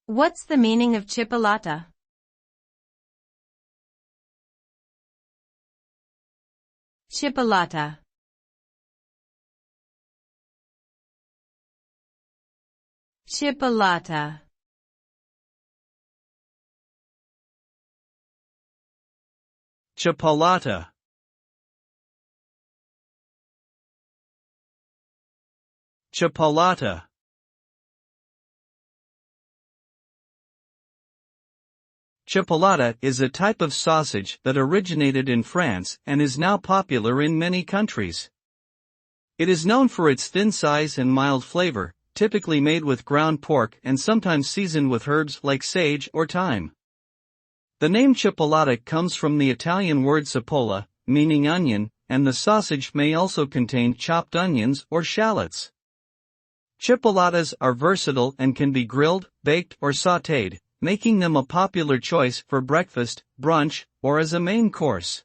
What's the meaning of chipolata? Chipolata. Chipolata. Chipolata. Chipolata. Chipolata is a type of sausage that originated in France and is now popular in many countries. It is known for its thin size and mild flavor, typically made with ground pork and sometimes seasoned with herbs like sage or thyme. The name chipolata comes from the Italian word cipolla, meaning onion, and the sausage may also contain chopped onions or shallots. Chipolatas are versatile and can be grilled, baked, or sautéed, making them a popular choice for breakfast, brunch, or as a main course.